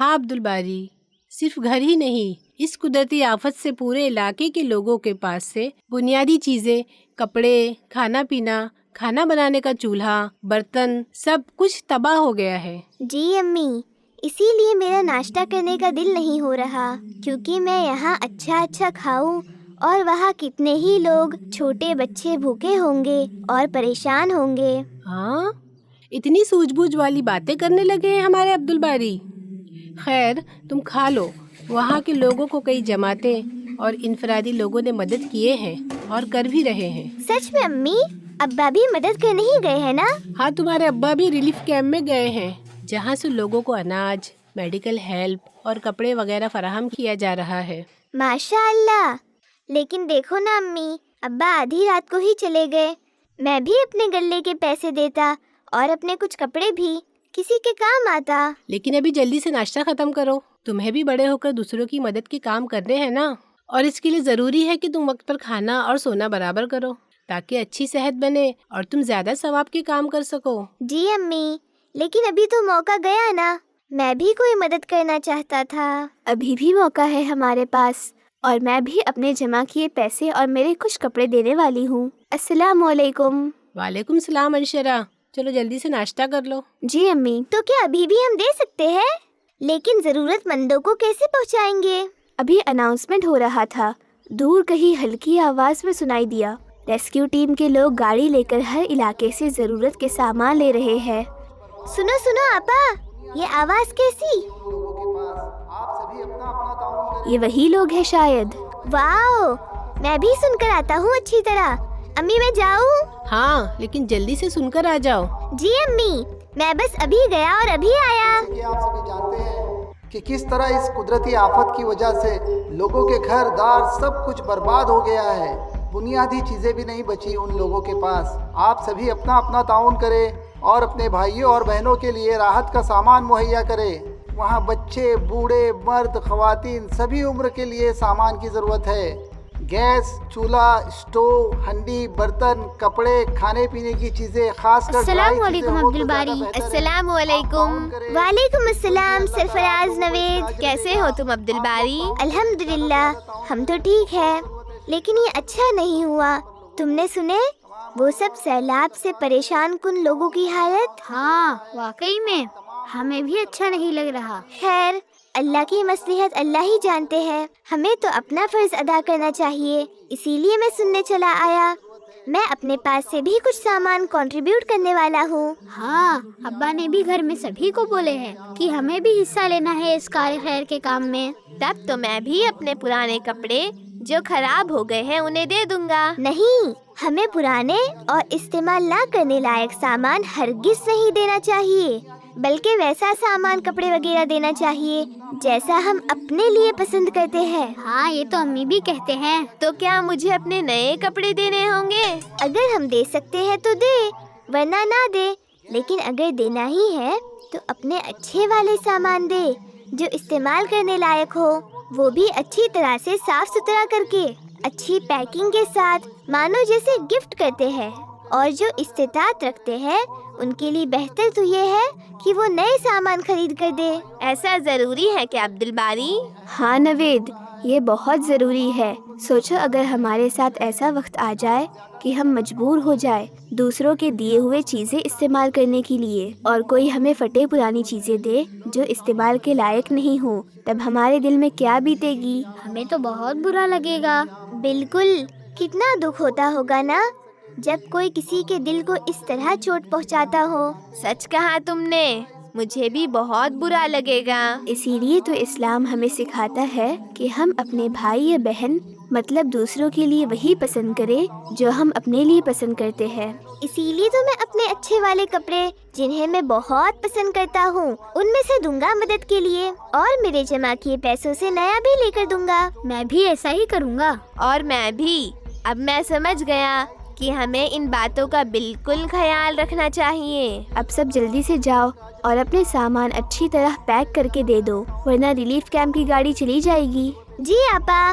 ہاں عبدالباری، صرف گھر ہی نہیں، اس قدرتی آفت سے پورے علاقے کے لوگوں کے پاس سے بنیادی چیزیں، کپڑے، کھانا پینا، کھانا بنانے کا چولہا، برتن، سب کچھ تباہ ہو گیا ہے۔ جی امی، اسی لیے میرا ناشتہ کرنے کا دل نہیں ہو رہا، کیونکہ میں یہاں اچھا کھاؤں اور وہاں کتنے ہی لوگ چھوٹے بچے بھوکے ہوں گے اور پریشان ہوں گے۔ ہاں، اتنی سوجھ بوجھ والی باتیں کرنے لگے ہیں ہمارے عبدالباری۔ خیر، تم کھا لو۔ وہاں کے لوگوں کو کئی جماعتیں اور انفرادی لوگوں نے مدد کیے ہیں اور کر بھی رہے ہیں۔ سچ میں امی؟ ابا بھی مدد کرنے ہی گئے ہیں نا؟ ہاں، تمہارے ابا بھی ریلیف کیمپ میں گئے ہیں، جہاں سے لوگوں کو اناج، میڈیکل ہیلپ اور کپڑے وغیرہ فراہم کیا جا رہا ہے۔ ماشاء اللہ۔ لیکن دیکھو نا امی، ابا آدھی رات کو ہی چلے گئے۔ میں بھی اپنے غلے کے پیسے دیتا اور اپنے کچھ کپڑے بھی کسی کے کام آتا۔ لیکن ابھی جلدی سے ناشتہ ختم کرو، تمہیں بھی بڑے ہو کر دوسروں کی مدد کے کام کرنے ہیں نا، اور اس کے لیے ضروری ہے کہ تم وقت پر کھانا اور سونا برابر کرو، تاکہ اچھی صحت بنے اور تم زیادہ ثواب کے کام کر سکو۔ جی امی، لیکن ابھی تو موقع گیا نا، میں بھی کوئی مدد کرنا چاہتا تھا۔ ابھی بھی موقع ہے ہمارے پاس، اور میں بھی اپنے جمع کیے پیسے اور میرے کچھ کپڑے دینے والی ہوں۔ السلام علیکم۔ وعلیکم السلام انشرا، چلو جلدی سے ناشتہ کر لو۔ جی امی، تو کیا ابھی بھی ہم دے سکتے ہیں؟ لیکن ضرورت مندوں کو کیسے پہنچائیں گے؟ ابھی اناؤنسمنٹ ہو رہا تھا، دور کہیں ہلکی آواز میں سنائی دیا۔ ریسکیو ٹیم کے لوگ گاڑی لے کر ہر علاقے سے ضرورت کے سامان لے رہے ہیں۔ سنو آپا، یہ آواز کیسی؟ یہ وہی لوگ ہیں شاید۔ واو، میں بھی سن کر آتا ہوں اچھی طرح۔ امی میں جاؤں؟ ہاں، لیکن جلدی سے سن کر آ جاؤ۔ جی امی، میں بس ابھی گیا اور ابھی آیا۔ آپ سبھی جانتے ہیں کہ کس طرح اس قدرتی آفت کی وجہ سے لوگوں کے گھر دار سب کچھ برباد ہو گیا ہے، بنیادی چیزیں بھی نہیں بچی ان لوگوں کے پاس۔ آپ سبھی اپنا تعاون کریں اور اپنے بھائیوں اور بہنوں کے لیے راحت کا سامان مہیا کریں۔ وہاں بچے، بوڑھے، مرد، خواتین، سبھی عمر کے لیے سامان کی ضرورت ہے۔ گیس، چولہا، اسٹوو، ہنڈی، برتن، کپڑے، کھانے پینے کی چیزیں، خاص کر السلام علیکم عبدالباری۔ السلام علیکم۔ وعلیکم السلام سرفراز نوید۔ کیسے ہو تم عبدالباری؟ الحمدللہ، ہم تو ٹھیک ہے، لیکن یہ اچھا نہیں ہوا۔ تم نے سنے وہ سب سیلاب سے پریشان کن لوگوں کی حالت؟ ہاں، واقعی میں ہمیں بھی اچھا نہیں لگ رہا۔ خیر، اللہ کی مصلحت اللہ ہی جانتے ہیں، ہمیں تو اپنا فرض ادا کرنا چاہیے، اسی لیے میں سننے چلا آیا۔ میں اپنے پاس سے بھی کچھ سامان کنٹریبیوٹ کرنے والا ہوں۔ ہاں، ابا نے بھی گھر میں سبھی کو بولے ہیں کہ ہمیں بھی حصہ لینا ہے اس کار خیر کے کام میں۔ تب تو میں بھی اپنے پرانے کپڑے جو خراب ہو گئے ہیں انہیں دے دوں گا۔ نہیں، ہمیں پرانے اور استعمال نہ کرنے لائق سامان ہرگز نہیں دینا چاہیے، بلکہ ویسا سامان کپڑے وغیرہ دینا چاہیے جیسا ہم اپنے لیے پسند کرتے ہیں۔ ہاں، یہ تو امی بھی کہتے ہیں۔ تو کیا مجھے اپنے نئے کپڑے دینے ہوں گے؟ اگر ہم دے سکتے ہیں تو دے، ورنہ نہ دے، لیکن اگر دینا ہی ہے تو اپنے اچھے والے سامان دے جو استعمال کرنے لائق ہو، وہ بھی اچھی طرح سے صاف ستھرا کر کے، اچھی پیکنگ کے ساتھ، مانو جیسے گفٹ کرتے ہیں۔ اور جو استطاعت رکھتے ہیں ان کے لیے بہتر تو یہ ہے کہ وہ نئے سامان خرید کر دے۔ ایسا ضروری ہے کہ عبدالباری؟ ہاں نوید، یہ بہت ضروری ہے۔ سوچو اگر ہمارے ساتھ ایسا وقت آ جائے کہ ہم مجبور ہو جائے دوسروں کے دیے ہوئے چیزیں استعمال کرنے کے لیے، اور کوئی ہمیں پھٹے پرانی چیزیں دے جو استعمال کے لائق نہیں ہوں، تب ہمارے دل میں کیا بیتے گی؟ ہمیں تو بہت برا لگے گا۔ بالکل، کتنا دکھ ہوتا ہوگا نا جب کوئی کسی کے دل کو اس طرح چوٹ پہنچاتا ہو۔ سچ کہا تم نے، مجھے بھی بہت برا لگے گا۔ اسی لیے تو اسلام ہمیں سکھاتا ہے کہ ہم اپنے بھائی یا بہن مطلب دوسروں کے لیے وہی پسند کریں جو ہم اپنے لیے پسند کرتے ہیں۔ اسی لیے تو میں اپنے اچھے والے کپڑے جنہیں میں بہت پسند کرتا ہوں ان میں سے دوں گا مدد کے لیے، اور میرے جمع کیے پیسوں سے نیا بھی لے کر دوں گا۔ میں بھی ایسا ہی کروں گا۔ اور میں بھی۔ اب میں سمجھ گیا کہ ہمیں ان باتوں کا بالکل خیال رکھنا چاہیے۔ اب سب جلدی سے جاؤ اور اپنے سامان اچھی طرح پیک کر کے دے دو، ورنہ ریلیف کیمپ کی گاڑی چلی جائے گی۔ جی آپا۔